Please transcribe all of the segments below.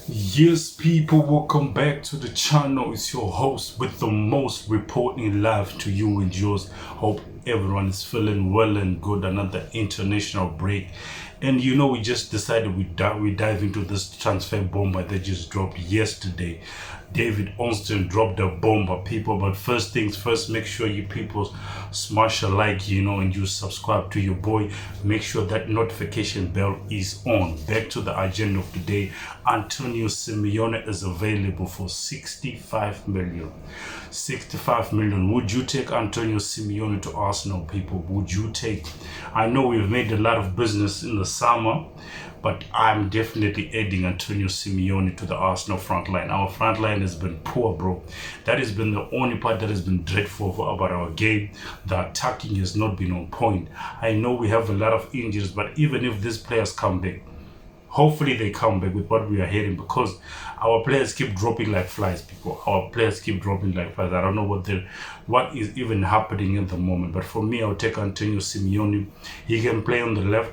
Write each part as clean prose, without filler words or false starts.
Yes, people, welcome back to the channel. It's your host with the most reporting live to you and yours. Hope everyone is feeling well and good. Another international break. And we just decided we dive into this transfer bomber that just dropped yesterday. David Onston dropped a bomber, people. But first things first, make sure you people smash a like, and you subscribe to your boy. Make sure that notification bell is on. Back to the agenda of today. Antonio Semenyo is available for 65 million. 65 million. Would you take Antonio Semenyo to Arsenal, people? Would you take? I know we've made a lot of business in the summer, but I'm definitely adding Antonio Semenyo to the Arsenal front line. Our front line has been poor, bro. That has been the only part that has been dreadful about our game. The attacking has not been on point. I know we have a lot of injuries, but even if these players come back, hopefully they come back with what we are hearing, because our players keep dropping like flies, people. Our players keep dropping like flies. I don't know what is even happening at the moment. But for me, I'll take Antonio Semenyo. He can play on the left.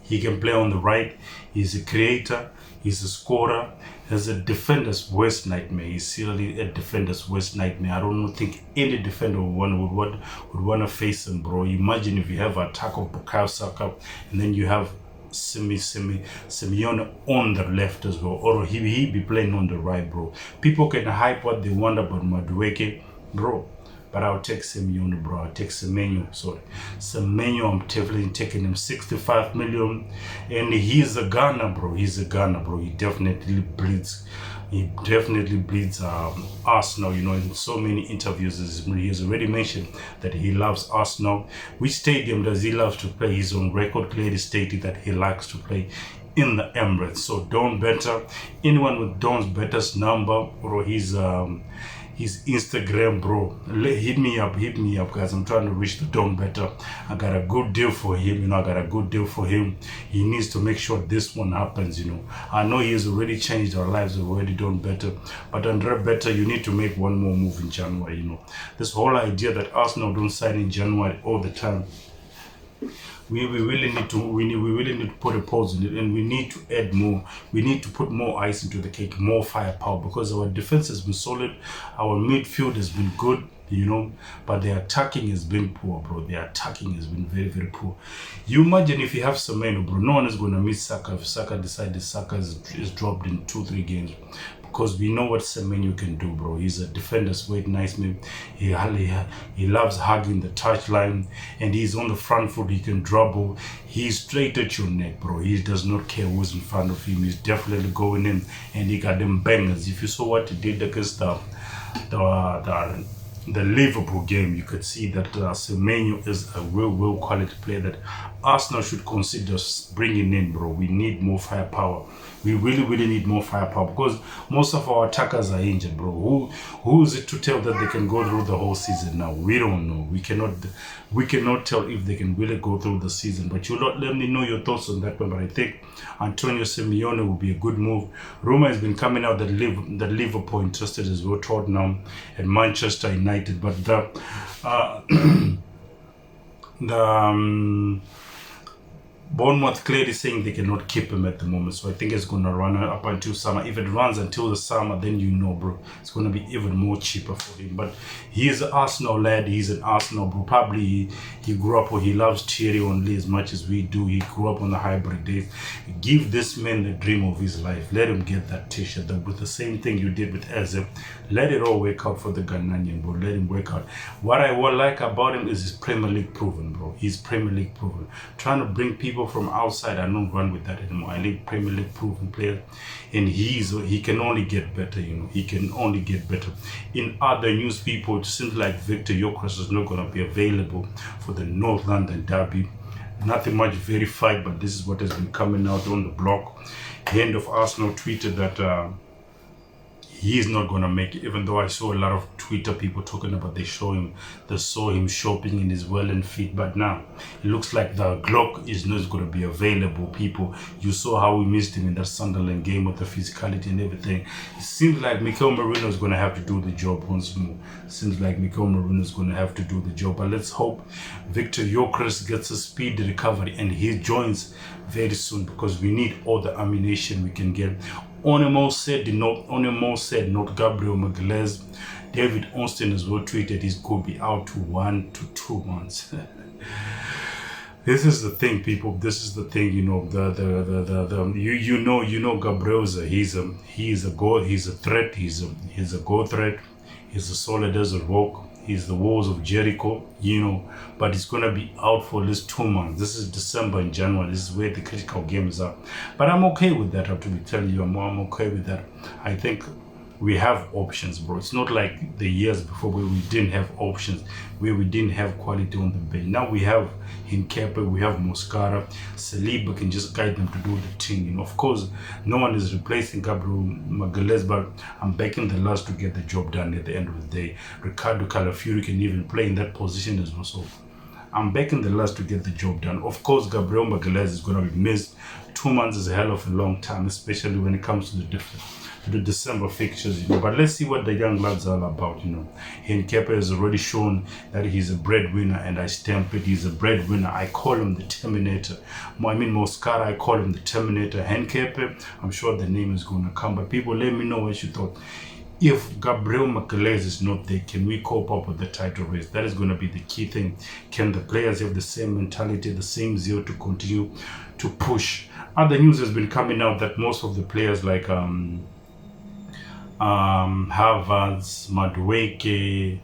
He can play on the right. He's a creator. He's a scorer. He's a defender's worst nightmare. He's seriously a defender's worst nightmare. I don't think any defender would want to face him, bro. Imagine if you have an attack of Bukayo Saka and then you have Semenyo on the left as well, or he be playing on the right, bro. People can hype what they want about Madueke, bro, but I'll take Semenyo, bro. I'll take Semenyo. Sorry, Semenyo. I'm definitely taking him. 65 million, and he's a gunner, bro. He's a gunner, bro. He definitely bleeds. He definitely bleeds Arsenal. In so many interviews, he has already mentioned that he loves Arsenal. Which stadium does he love to play? He's on record clearly stated that he likes to play in the Emirates. So Don Better, anyone with Don's Better's number or his Instagram, bro, hit me up, guys. I'm trying to reach the Don Better. I got a good deal for him. I got a good deal for him. He needs to make sure this one happens. I know he has already changed our lives, already done better, but under Better, you need to make one more move in January. This whole idea that Arsenal don't sign in January all the time, we really need to put a pause in it, and we need to add more. We need to put more ice into the cake, more firepower, because our defense has been solid, our midfield has been good, but the attacking has been poor, bro. The attacking has been very, very poor. You imagine if you have Semenyo, bro, no one is going to miss Saka if Saka decided Saka is dropped in 2-3 games. Because we know what Semenyo can do, bro. He's a defender's weight, nice man. He loves hugging the touchline, and he's on the front foot. He can dribble. He's straight at your neck, bro. He does not care who's in front of him. He's definitely going in, and he got them bangers. If you saw what he did against the Liverpool game, you could see that Semenyo is a real quality player that Arsenal should consider bringing in, bro. We need more firepower. We really need more firepower, because most of our attackers are injured, bro. Who is it to tell that they can go through the whole season now? We don't know. We cannot tell if they can really go through the season. But let me know your thoughts on that one. But I think Antonio Semenyo will be a good move. Rumor has been coming out that Liverpool interested as well, Tottenham and Manchester United. But the Bournemouth clearly saying they cannot keep him at the moment, so I think it's going to run up until summer. If it runs until the summer, then bro, it's going to be even more cheaper for him. But he is an Arsenal lad. He's an Arsenal, bro. Probably he grew up, or he loves Thierry Henry as much as we do. He grew up on the hybrid days. Give this man the dream of his life. Let him get that t-shirt with the same thing you did with Eze. Let it all work out for the Ghanaian, bro. Let him work out. What I like about him is his Premier League proven, bro. He's Premier League proven. Trying to bring people from outside, I don't run with that anymore. I need Premier League proven players, and he can only get better. He can only get better. In other news, people, it seems like Viktor Gyokeres is not going to be available for the North London derby. Nothing much verified, but this is what has been coming out on the blog. Hand of Arsenal tweeted that he is not going to make it, even though I saw a lot of Twitter people talking about they saw him shopping in his Welland feet. But now it looks like the Glock is not going to be available, people. You saw how we missed him in that Sunderland game with the physicality and everything. It seems like Mikel Merino is going to have to do the job once more. It seems like Mikel Merino is going to have to do the job. But let's hope Viktor Gyokeres gets a speedy recovery and he joins very soon, because we need all the ammunition we can get, On a more sad note, Gabriel Magalhaes, David Austin as well tweeted he's going to be out to 1 to 2 months. This is the thing, people. This is the thing. You know, you know, Gabriel's he's a goal. He's a threat. He's a goal threat. He's a solid as a rock. He's the walls of Jericho, you know, but he's going to be out for at least 2 months. This is December and January. This is where the critical games are. But I'm okay with that, I have to be telling you. I'm okay with that. I think we have options, bro. It's not like the years before where we didn't have options, where we didn't have quality on the bench. Now we have Hinkepe, we have Moscara. Saliba can just guide them to do the thing. You know, of course, no one is replacing Gabriel Magalhaes, but I'm backing the last to get the job done at the end of the day. Ricardo Calafiori can even play in that position as well. So I'm backing the last to get the job done. Of course, Gabriel Magalhaes is going to be missed. 2 months is a hell of a long time, especially when it comes to the December fixtures, you know. But let's see what the young lads are all about, you know. Hinkepe has already shown that he's a breadwinner, and I stamp it. He's a breadwinner. I call him the Terminator. I mean, Moscara, I call him the Terminator. Hinkepe, I'm sure the name is going to come. But people, let me know what you thought. If Gabriel Magalhaes is not there, can we cope up with the title race? That is going to be the key thing. Can the players have the same mentality, the same zeal to continue to push? Other news has been coming out that most of the players like Havertz, Madueke,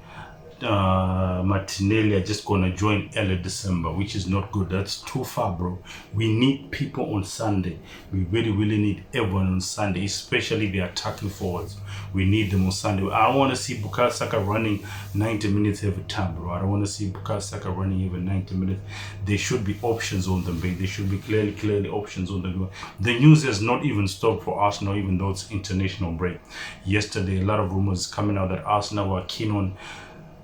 Martinelli are just gonna join early December, which is not good. That's too far, bro. We need people on Sunday. We really need everyone on Sunday, especially the attacking forwards. We need them on Sunday. I don't want to see Bukayo Saka running 90 minutes every time, bro. I don't want to see Bukayo Saka running even 90 minutes. There should be options on them, babe. There should be clearly options on them. The news has not even stopped for Arsenal, even though it's international break. Yesterday, a lot of rumors coming out that Arsenal were keen on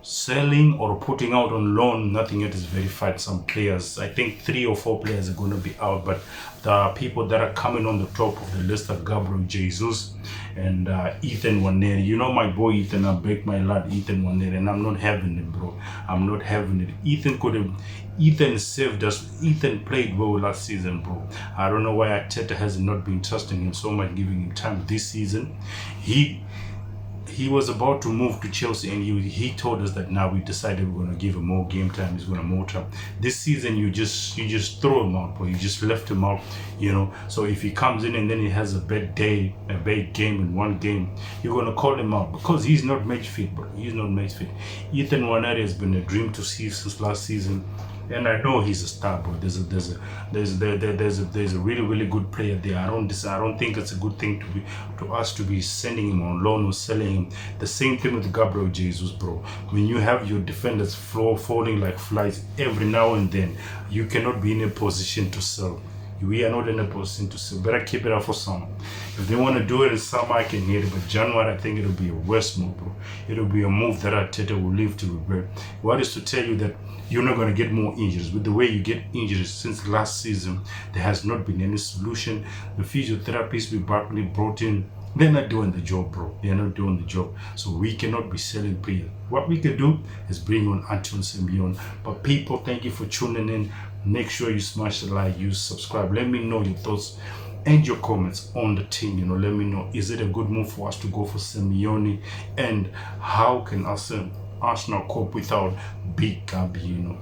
selling or putting out on loan. Nothing yet is verified. Some players, I think 3 or 4 players are going to be out, but the people that are coming on the top of the list are Gabriel Jesus and Ethan Waneri. You know my boy Ethan, I break my lad Ethan Waneri, and I'm not having it, bro. I'm not having it. Ethan saved us. Ethan played well last season, bro. I don't know why Arteta has not been trusting him so much, giving him time this season. He was about to move to Chelsea, and he told us that now we decided we're going to give him more game time. He's going to more time. This season, you just throw him out, bro. You just left him out, you know. So if he comes in and then he has a bad day, a bad game in one game, you're going to call him out because he's not match fit, bro. He's not match fit. Ethan Waneri has been a dream to see since last season. And I know he's a star, bro. There's a really good player there. I don't think it's a good thing to us to be sending him on loan or selling him. The same thing with Gabriel Jesus, bro. When you have your defenders falling like flies every now and then, you cannot be in a position to sell. We are not in a position to sell. Better keep it up for summer. If they want to do it in summer, I can hear it. But January, I think it'll be a worse move, bro. It'll be a move that Arteta will live to regret. What is to tell you that you're not going to get more injuries? With the way you get injuries since last season, there has not been any solution. The physiotherapists we brought in, they're not doing the job, bro. They're not doing the job. So we cannot be selling players. What we can do is bring on Anton Semenyo. But people, thank you for tuning in. Make sure you smash the like, you subscribe. Let me know your thoughts and your comments on the team. You know, let me know, is it a good move for us to go for Semenyo, and how can Arsenal cope without Big Gabi, you know?